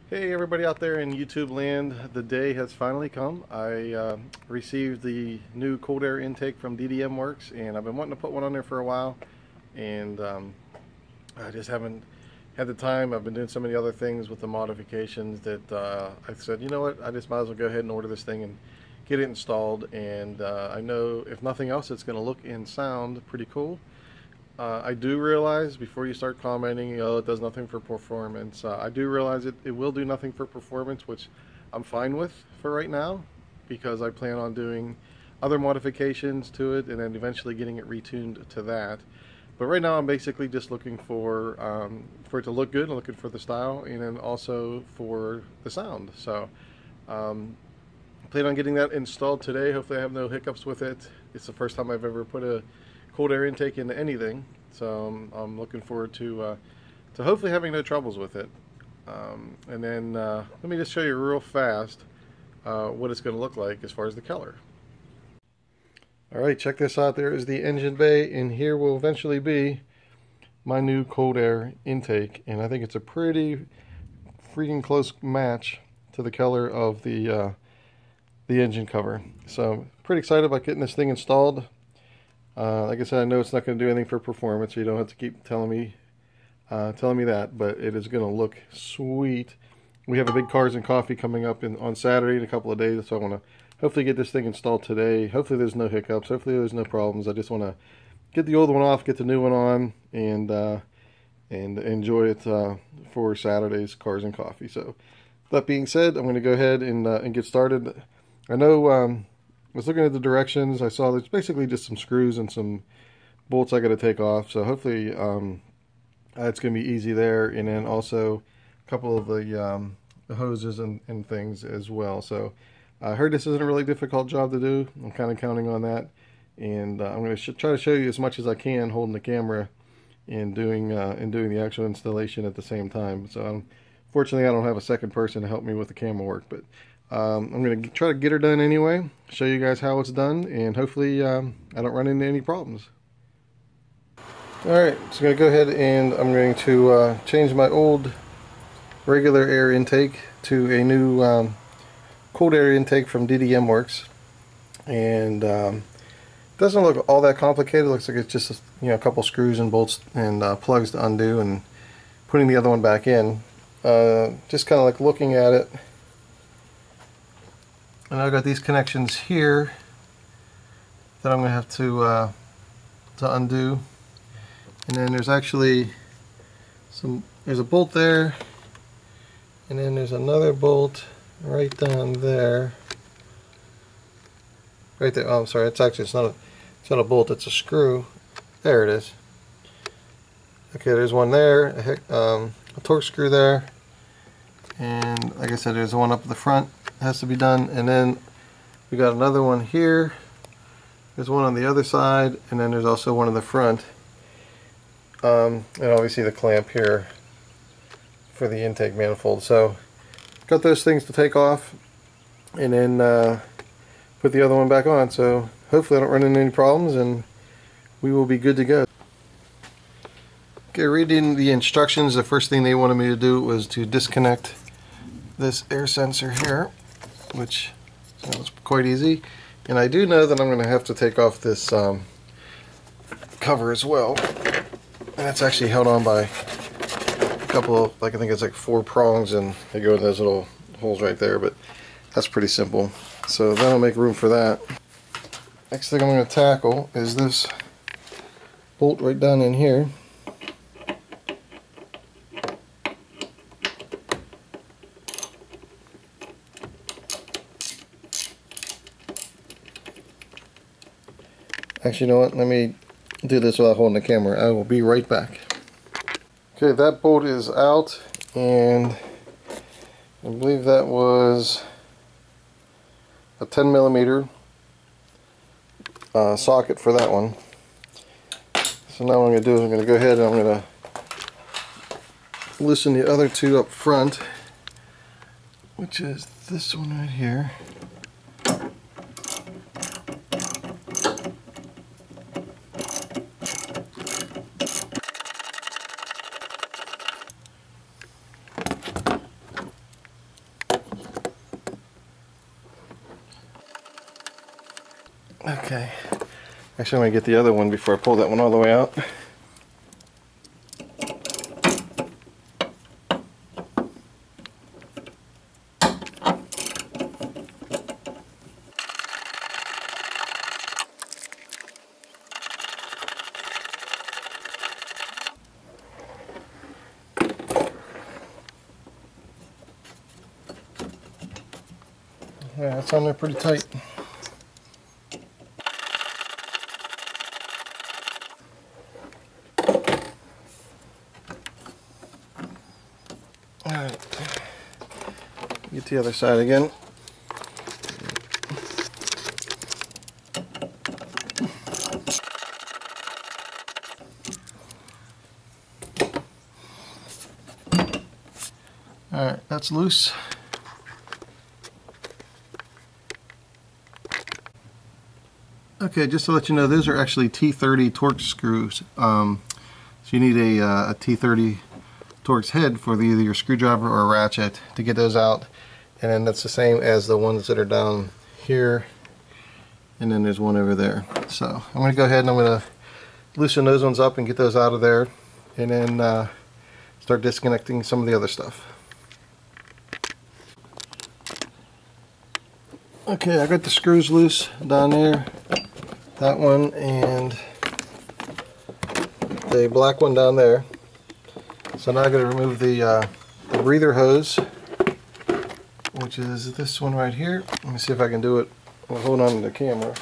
Hey everybody out there in YouTube land, the day has finally come. I received the new cold air intake from DDMWorks, and I've been wanting to put one on there for a while, and I just haven't had the time. I've been doing so many other things with the modifications that I said, you know what, I just might as well go ahead and order this thing and get it installed. And I know if nothing else, it's going to look and sound pretty cool. I do realize, before you start commenting, oh, it does nothing for performance, I do realize it will do nothing for performance, which I'm fine with for right now, because I plan on doing other modifications to it and then eventually getting it retuned to that. But right now I'm basically just looking for it to look good, looking for the style, and then also for the sound. So plan on getting that installed today. Hopefully I have no hiccups with it. It's the first time I've ever put a cold air intake into anything, so I'm looking forward to hopefully having no troubles with it. And then let me just show you real fast what it's going to look like as far as the color. Alright, check this out. There is the engine bay, and here will eventually be my new cold air intake, and I think it's a pretty freaking close match to the color of the engine cover. So pretty excited about getting this thing installed. Like I said, I know it's not going to do anything for performance, so you don't have to keep telling me that, but it is going to look sweet. We have a big Cars and Coffee coming up on Saturday in a couple of days, so I want to hopefully get this thing installed today. Hopefully there's no hiccups. Hopefully there's no problems. I just want to get the old one off, get the new one on, and enjoy it for Saturday's Cars and Coffee. So that being said, I'm going to go ahead and get started. I know I was looking at the directions. I saw there's basically just some screws and some bolts I got to take off. So hopefully it's going to be easy there. And then also a couple of the hoses and things as well. So I heard this isn't a really difficult job to do. I'm kind of counting on that. And I'm going to try to show you as much as I can holding the camera and doing the actual installation at the same time. So fortunately I don't have a second person to help me with the camera work. But I'm going to try to get her done anyway, show you guys how it's done, and hopefully I don't run into any problems. Alright, so I'm going to go ahead and I'm going to change my old regular air intake to a new cold air intake from DDMWorks. And it doesn't look all that complicated. It looks like it's just a couple screws and bolts and plugs to undo and putting the other one back in. Just kind of like looking at it. And I've got these connections here that I'm going to have to undo. And then there's actually there's a bolt there, and then there's another bolt right down there. Right there. Oh, I'm sorry. It's not a bolt. It's a screw. There it is. Okay, there's one there. A torque screw there, and like I said, there's one up at the front. Has to be done, and then we got another one here. There's one on the other side, and then there's also one in the front, and obviously the clamp here for the intake manifold. So got those things to take off, and then put the other one back on. So hopefully I don't run into any problems, and we will be good to go. Okay, reading the instructions, the first thing they wanted me to do was to disconnect this air sensor here, which was quite easy. And I do know that I'm going to have to take off this cover as well. And it's actually held on by a couple of, I think it's like 4 prongs, and they go in those little holes right there, but that's pretty simple. So that'll make room for that. Next thing I'm going to tackle is this bolt right down in here. Actually, you know what? Let me do this without holding the camera. I will be right back. Okay, that bolt is out, and I believe that was a 10mm socket for that one. So now what I'm going to do is I'm going to go ahead and I'm going to loosen the other two up front, which is this one right here. Okay. Actually, I'm going to get the other one before I pull that one all the way out. Yeah, it's on there pretty tight. Alright, get the other side again. Alright, that's loose. Okay, just to let you know, those are actually T30 Torx screws. So you need a T30 Torx head for either your screwdriver or a ratchet to get those out. And then that's the same as the ones that are down here. And then there's one over there. So I'm going to go ahead and I'm going to loosen those ones up and get those out of there. And then start disconnecting some of the other stuff. Okay, I got the screws loose down there. That one and the black one down there. So now I'm going to remove the breather hose, which is this one right here. Let me see if I can do it while holding on to the camera.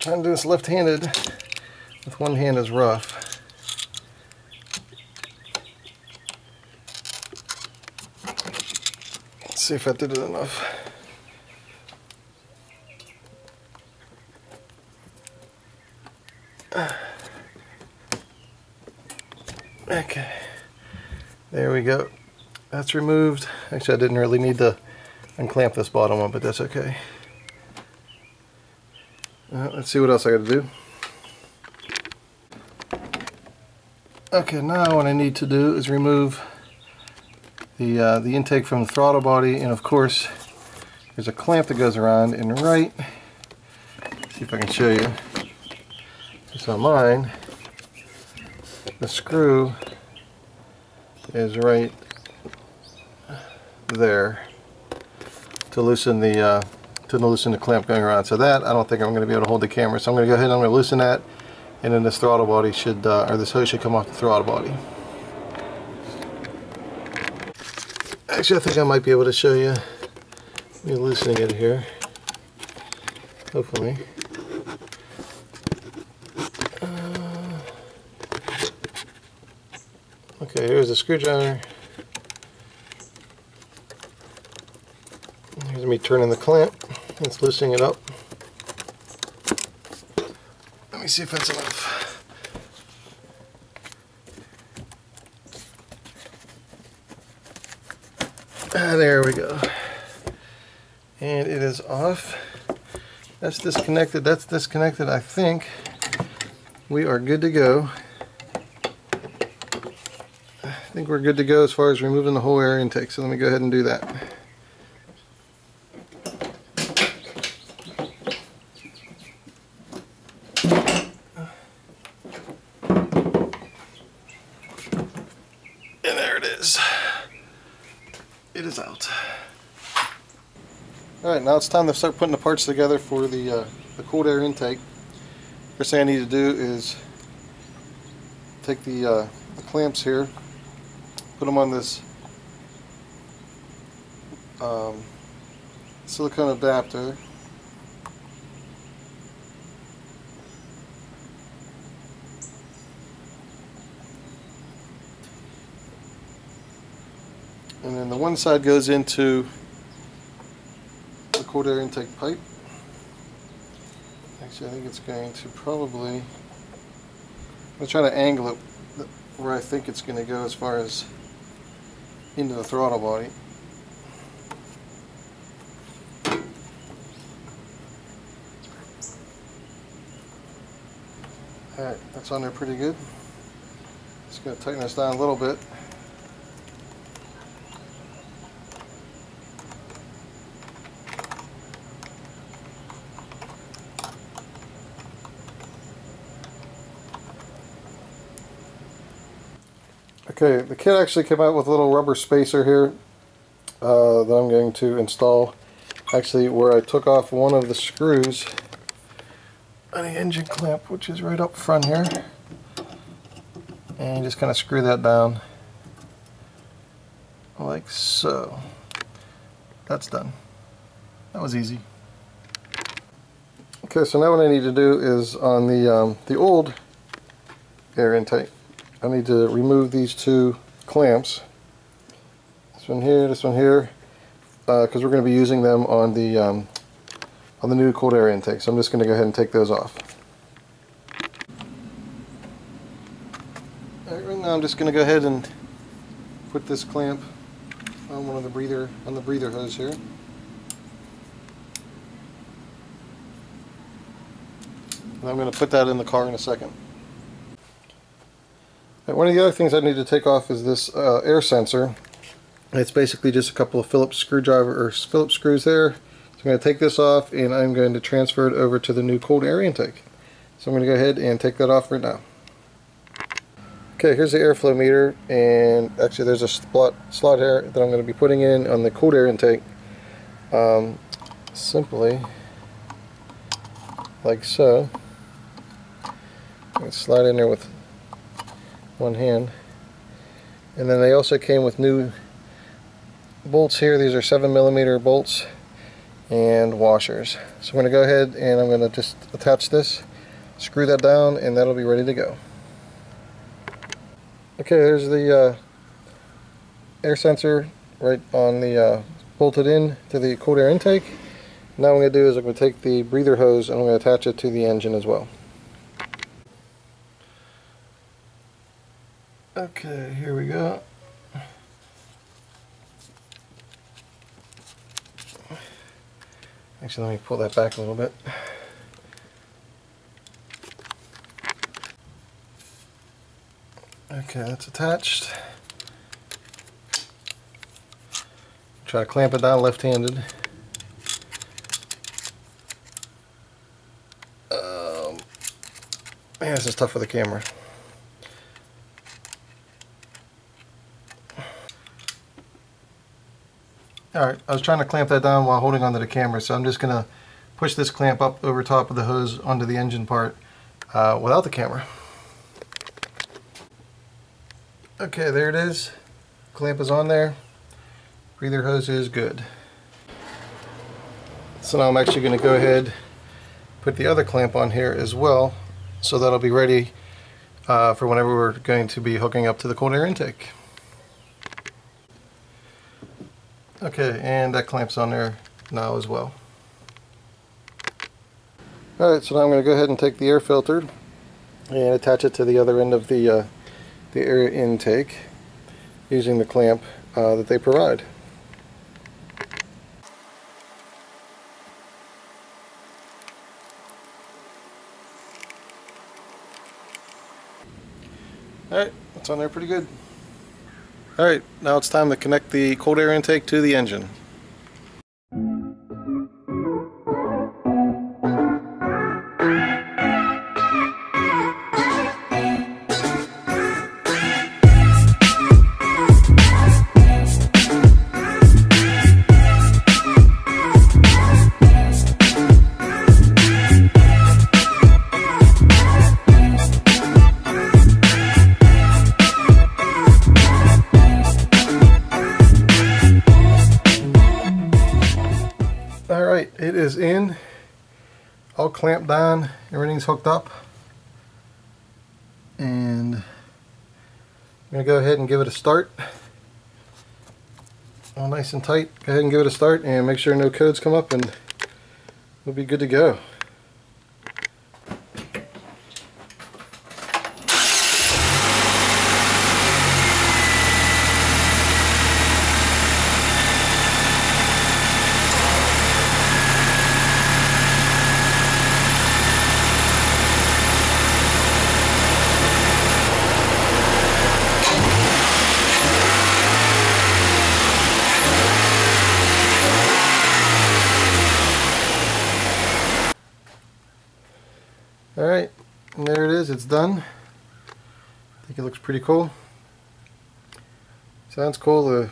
Trying to do this left-handed with one hand is rough. Let's see if I did it enough. Okay, there we go. That's removed. Actually, I didn't really need to unclamp this bottom one, but that's okay. Let's see what else I got to do. Okay, now what I need to do is remove the intake from the throttle body, and of course there's a clamp that goes around, and right, see if I can show you. Just on mine, the screw is right there to loosen the clamp going around. So that, I don't think I'm going to be able to hold the camera. So I'm going to go ahead and I'm going to loosen that, and then this throttle body should, or this hose should come off the throttle body. Actually, I think I might be able to show you me loosening it here. Hopefully. Okay, here's the screwdriver. Here's me turning the clamp. It's loosening it up. Let me see if that's enough. There we go. And it is off. That's disconnected. That's disconnected. I think we are good to go. I think we're good to go as far as removing the whole air intake. So let me go ahead and do that. It is out. Alright, now it's time to start putting the parts together for the cold air intake. First thing I need to do is take the clamps here, put them on this silicone adapter. And then the one side goes into the cold air intake pipe. Actually, I think it's going to probably, I'm going to try to angle it where I think it's going to go as far as into the throttle body. Alright, that's on there pretty good. Just going to tighten this down a little bit. Okay, the kit actually came out with a little rubber spacer here that I'm going to install. Actually, where I took off one of the screws on the engine clamp, which is right up front here, and just kind of screw that down like so. That's done. That was easy. Okay, so now what I need to do is on the old air intake, I need to remove these two clamps. This one here, because we're going to be using them on the new cold air intake. So I'm just going to go ahead and take those off. All right now I'm just going to go ahead and put this clamp on the breather hose here. And I'm going to put that in the car in a second. One of the other things I need to take off is this air sensor. It's basically just a couple of Phillips screws there. So I'm going to take this off and I'm going to transfer it over to the new cold air intake. So I'm going to go ahead and take that off right now. Okay, here's the airflow meter, and actually there's a slot here that I'm going to be putting in on the cold air intake. Simply like so. I'm going to slide in there with one hand, and then they also came with new bolts here. These are 7mm bolts and washers. So I'm going to go ahead and I'm going to just attach this, screw that down, and that'll be ready to go. Okay, there's the air sensor right on the bolted in to the cold air intake. Now what I'm going to do is I'm going to take the breather hose and I'm going to attach it to the engine as well. Okay, here we go. Actually, let me pull that back a little bit. Okay, that's attached. Try to clamp it down left-handed. Man, this is tough with the camera. Alright, I was trying to clamp that down while holding onto the camera, so I'm just going to push this clamp up over top of the hose onto the engine part without the camera. Okay, there it is. Clamp is on there. Breather hose is good. So now I'm actually going to go ahead, put the other clamp on here as well, so that'll be ready for whenever we're going to be hooking up to the cold air intake. Okay, and that clamp's on there now as well. Alright, so now I'm going to go ahead and take the air filter and attach it to the other end of the air intake using the clamp that they provide. Alright, that's on there pretty good. Alright, now it's time to connect the cold air intake to the engine. Alright, it is in, all clamped down, everything's hooked up, and I'm going to go ahead and give it a start. All nice and tight. Go ahead and give it a start and make sure no codes come up and we'll be good to go. Alright, and there it is, it's done. I think it looks pretty cool. Sounds cool.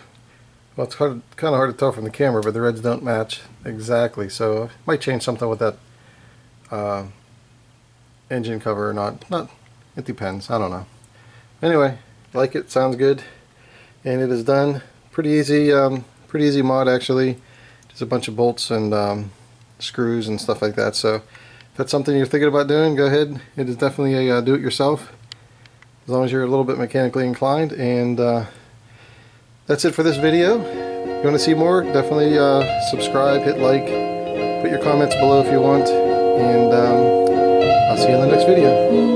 Well, it's kind of hard to tell from the camera, but the reds don't match exactly, so I might change something with that engine cover or not. It depends, I don't know. Anyway, like it, sounds good, and it is done. Pretty easy mod actually. Just a bunch of bolts and screws and stuff like that. So if that's something you're thinking about doing, go ahead. It is definitely a do-it-yourself, as long as you're a little bit mechanically inclined. And that's it for this video. If you want to see more, definitely subscribe, hit like, put your comments below if you want, and I'll see you in the next video.